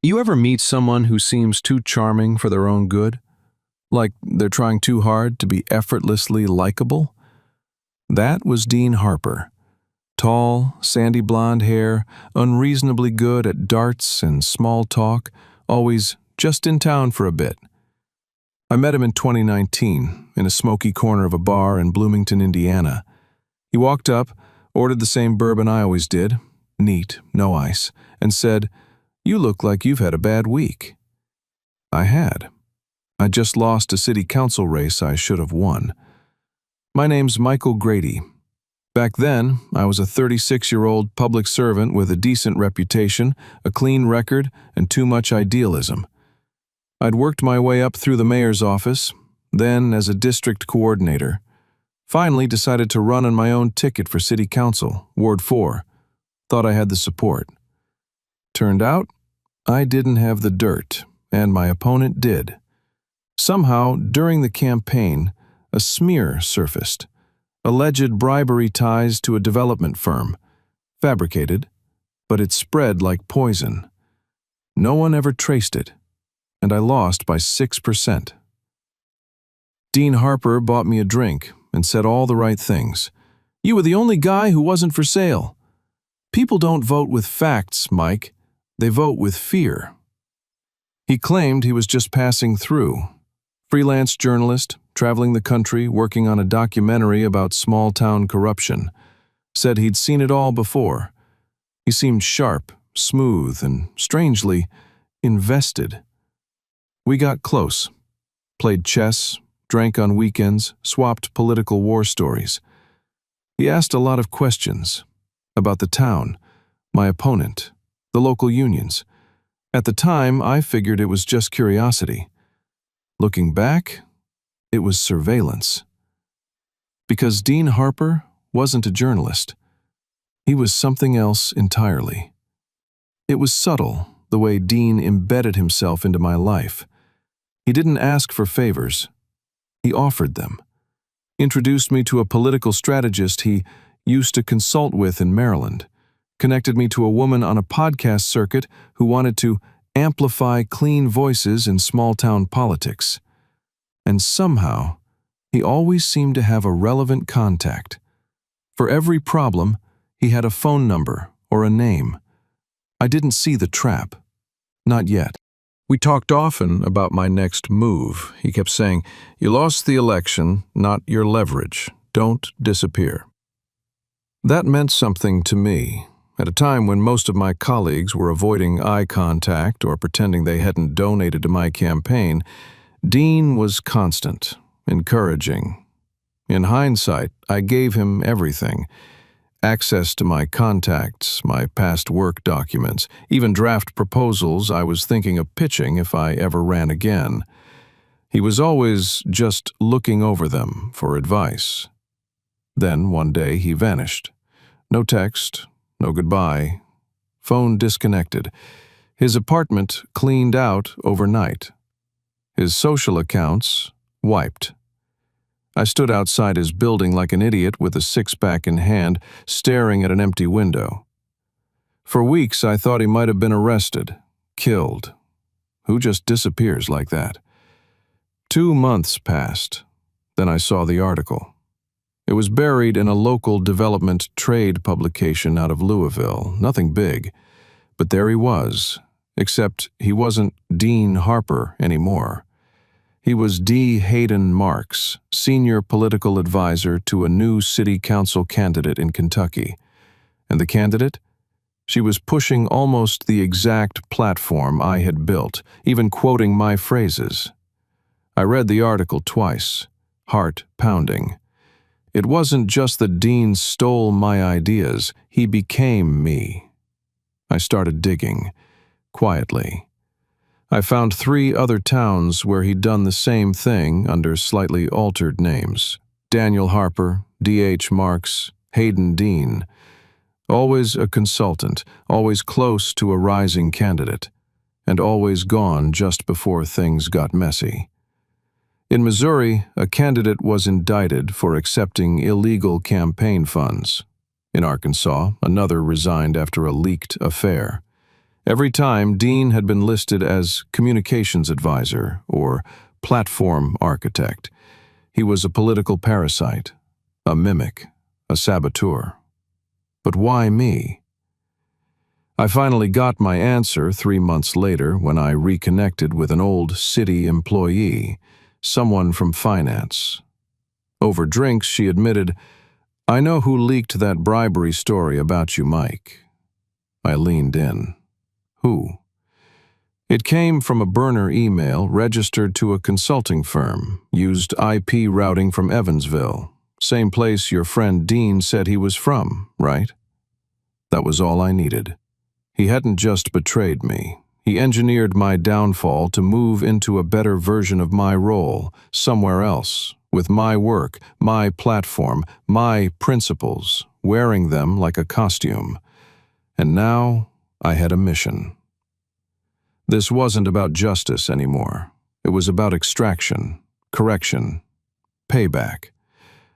You ever meet someone who seems too charming for their own good? Like they're trying too hard to be effortlessly likable? That was Dean Harper. Tall, sandy blonde hair, unreasonably good at darts and small talk, always just in town for a bit. I met him in 2019 in a smoky corner of a bar in Bloomington, Indiana. He walked up, ordered the same bourbon I always did, neat, no ice, and said, "You look like you've had a bad week." I had. I just lost a city council race I should have won. My name's Michael Grady. Back then, I was a 36-year-old public servant with a decent reputation, a clean record, and too much idealism. I'd worked my way up through the mayor's office, then as a district coordinator. Finally decided to run on my own ticket for city council, Ward 4. Thought I had the support. Turned out, I didn't have the dirt, and my opponent did. Somehow, during the campaign, a smear surfaced. Alleged bribery ties to a development firm. Fabricated, but it spread like poison. No one ever traced it, and I lost by 6%. Dean Harper bought me a drink and said all the right things. "You were the only guy who wasn't for sale. People don't vote with facts, Mike. They vote with fear." He claimed he was just passing through. Freelance journalist, traveling the country, working on a documentary about small-town corruption. Said he'd seen it all before. He seemed sharp, smooth, and, strangely, invested. We got close. Played chess, drank on weekends, swapped political war stories. He asked a lot of questions about the town, my opponent, the local unions. At the time, I figured it was just curiosity. Looking back, it was surveillance. Because Dean Harper wasn't a journalist. He was something else entirely. It was subtle, the way Dean embedded himself into my life. He didn't ask for favors. He offered them. Introduced me to a political strategist he used to consult with in Maryland. Connected me to a woman on a podcast circuit who wanted to amplify clean voices in small-town politics. And somehow, he always seemed to have a relevant contact. For every problem, he had a phone number or a name. I didn't see the trap. Not yet. We talked often about my next move. He kept saying, "You lost the election, not your leverage. Don't disappear." That meant something to me. At a time when most of my colleagues were avoiding eye contact or pretending they hadn't donated to my campaign, Dean was constant, encouraging. In hindsight, I gave him everything. Access to my contacts, my past work documents, even draft proposals I was thinking of pitching if I ever ran again. He was always just looking over them for advice. Then one day he vanished. No text, no goodbye. Phone disconnected. His apartment cleaned out overnight. His social accounts wiped. I stood outside his building like an idiot with a six-pack in hand, staring at an empty window. For weeks I thought he might have been arrested, killed. Who just disappears like that? 2 months passed. Then I saw the article. It was buried in a local development trade publication out of Louisville, nothing big. But there he was, except he wasn't Dean Harper anymore. He was D. Hayden Marks, senior political advisor to a new city council candidate in Kentucky. And the candidate? She was pushing almost the exact platform I had built, even quoting my phrases. I read the article twice, heart pounding. It wasn't just that Dean stole my ideas, he became me. I started digging, quietly. I found 3 other towns where he'd done the same thing under slightly altered names. Daniel Harper, D.H. Marks, Hayden Dean. Always a consultant, always close to a rising candidate, and always gone just before things got messy. In Missouri, a candidate was indicted for accepting illegal campaign funds. In Arkansas, another resigned after a leaked affair. Every time, Dean had been listed as communications advisor or platform architect. He was a political parasite, a mimic, a saboteur. But why me? I finally got my answer 3 months later when I reconnected with an old city employee, someone from finance. Over drinks, she admitted, "I know who leaked that bribery story about you, Mike." I leaned in. Who? It came from a burner email registered to a consulting firm, used IP routing from Evansville, same place your friend Dean said he was from, right? That was all I needed. He hadn't just betrayed me. He engineered my downfall to move into a better version of my role, somewhere else, with my work, my platform, my principles, wearing them like a costume. And now I had a mission. This wasn't about justice anymore. It was about extraction, correction, payback.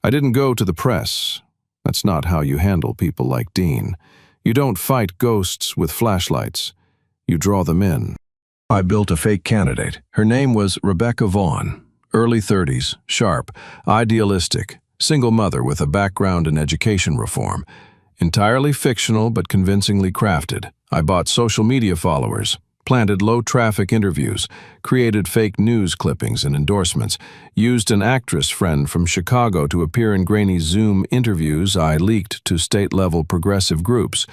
I didn't go to the press. That's not how you handle people like Dean. You don't fight ghosts with flashlights. You draw them in. I built a fake candidate. Her name was Rebecca Vaughn. Early 30s, sharp, idealistic, single mother with a background in education reform. Entirely fictional but convincingly crafted. I bought social media followers, planted low-traffic interviews, created fake news clippings and endorsements, used an actress friend from Chicago to appear in grainy Zoom interviews I leaked to state-level progressive groups.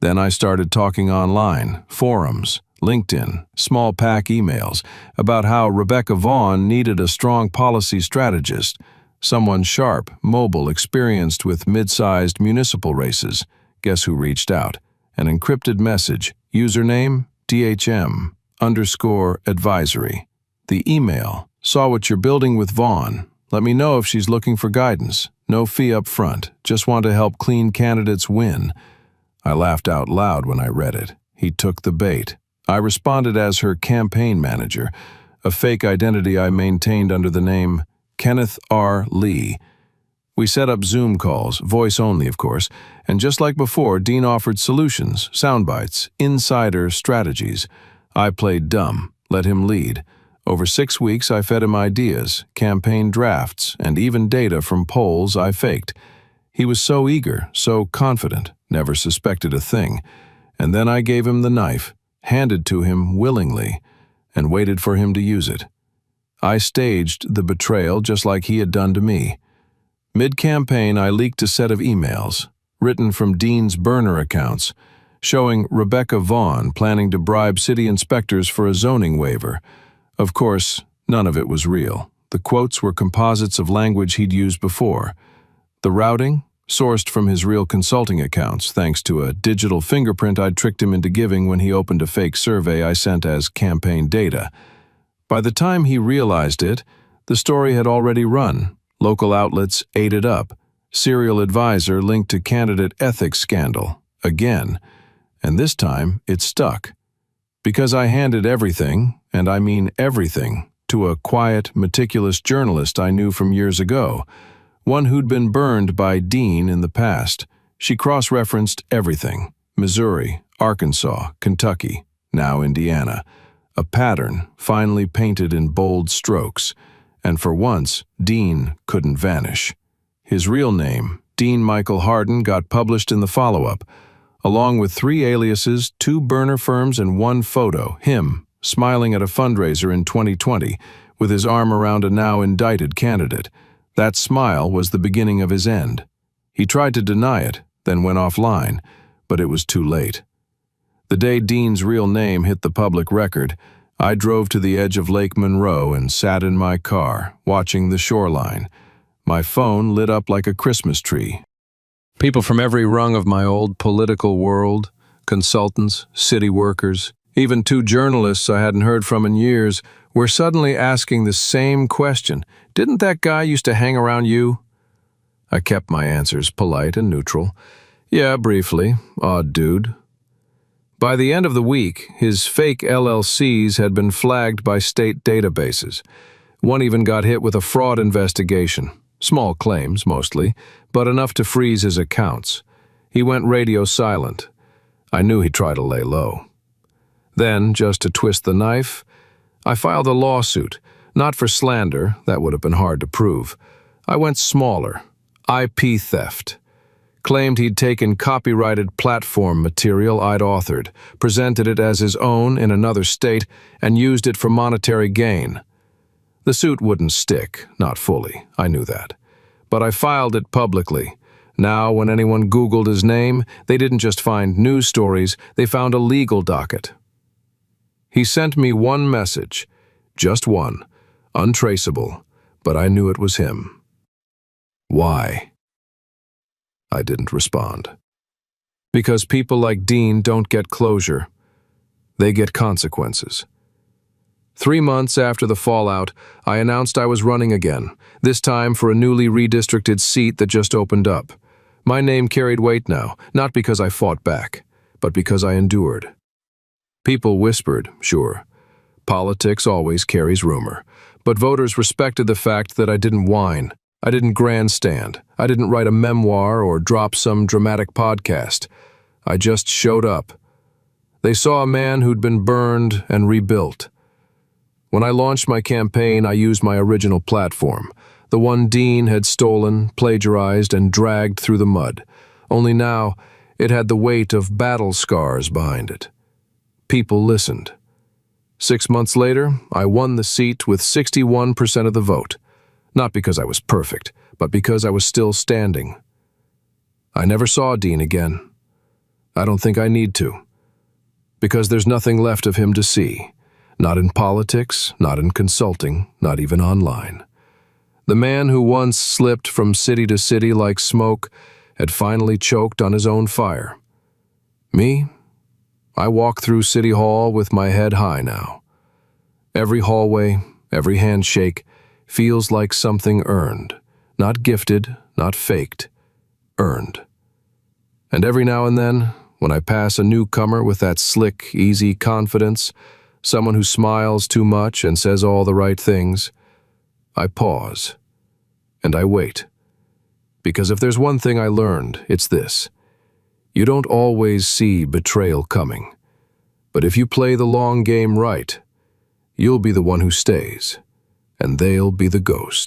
Then I started talking online, forums, LinkedIn, small pack emails, about how Rebecca Vaughn needed a strong policy strategist, someone sharp, mobile, experienced with mid-sized municipal races. Guess who reached out? An encrypted message, username, DHM_advisory. The email, "Saw what you're building with Vaughn. Let me know if she's looking for guidance. No fee up front. Just want to help clean candidates win." I laughed out loud when I read it. He took the bait. I responded as her campaign manager, a fake identity I maintained under the name Kenneth R. Lee. We set up Zoom calls, voice only of course, and just like before, Dean offered solutions, soundbites, insider strategies. I played dumb, let him lead. Over 6 weeks I fed him ideas, campaign drafts, and even data from polls I faked. He was so eager, so confident, never suspected a thing. And then I gave him the knife, handed to him willingly, and waited for him to use it. I staged the betrayal just like he had done to me. Mid-campaign, I leaked a set of emails, written from Dean's burner accounts, showing Rebecca Vaughn planning to bribe city inspectors for a zoning waiver. Of course, none of it was real. The quotes were composites of language he'd used before. The routing, sourced from his real consulting accounts, thanks to a digital fingerprint I'd tricked him into giving when he opened a fake survey I sent as campaign data. By the time he realized it, the story had already run. Local outlets ate it up. Serial advisor linked to candidate ethics scandal. Again. And this time, it stuck. Because I handed everything, and I mean everything, to a quiet, meticulous journalist I knew from years ago, one who'd been burned by Dean in the past. She cross-referenced everything. Missouri, Arkansas, Kentucky, now Indiana. A pattern finally painted in bold strokes. And for once, Dean couldn't vanish. His real name, Dean Michael Harden, got published in the follow-up, along with 3 aliases, 2 burner firms, and 1 photo, him, smiling at a fundraiser in 2020, with his arm around a now indicted candidate. That smile was the beginning of his end. He tried to deny it, then went offline, but it was too late. The day Dean's real name hit the public record, I drove to the edge of Lake Monroe and sat in my car, watching the shoreline. My phone lit up like a Christmas tree. People from every rung of my old political world, consultants, city workers, even 2 journalists I hadn't heard from in years, were suddenly asking the same question. Didn't that guy used to hang around you? I kept my answers polite and neutral. Yeah, briefly. Odd dude. By the end of the week, his fake LLCs had been flagged by state databases. One even got hit with a fraud investigation. Small claims, mostly, but enough to freeze his accounts. He went radio silent. I knew he'd try to lay low. Then, just to twist the knife, I filed a lawsuit, not for slander, that would have been hard to prove. I went smaller, IP theft. Claimed he'd taken copyrighted platform material I'd authored, presented it as his own in another state, and used it for monetary gain. The suit wouldn't stick, not fully, I knew that. But I filed it publicly. Now, when anyone Googled his name, they didn't just find news stories, they found a legal docket. He sent me one message, just one, untraceable, but I knew it was him. Why? I didn't respond. Because people like Dean don't get closure. They get consequences. 3 months after the fallout, I announced I was running again, this time for a newly redistricted seat that just opened up. My name carried weight now, not because I fought back, but because I endured. People whispered, sure. Politics always carries rumor. But voters respected the fact that I didn't whine. I didn't grandstand. I didn't write a memoir or drop some dramatic podcast. I just showed up. They saw a man who'd been burned and rebuilt. When I launched my campaign, I used my original platform, the one Dean had stolen, plagiarized, and dragged through the mud. Only now, it had the weight of battle scars behind it. People listened. 6 months later, I won the seat with 61% of the vote. Not because I was perfect, but because I was still standing. I never saw Dean again. I don't think I need to. Because there's nothing left of him to see. Not in politics, not in consulting, not even online. The man who once slipped from city to city like smoke had finally choked on his own fire. Me? I walk through City Hall with my head high now. Every hallway, every handshake, feels like something earned, not gifted, not faked, earned. And every now and then, when I pass a newcomer with that slick, easy confidence, someone who smiles too much and says all the right things, I pause, and I wait. Because if there's one thing I learned, it's this. You don't always see betrayal coming. But if you play the long game right, you'll be the one who stays, and they'll be the ghost.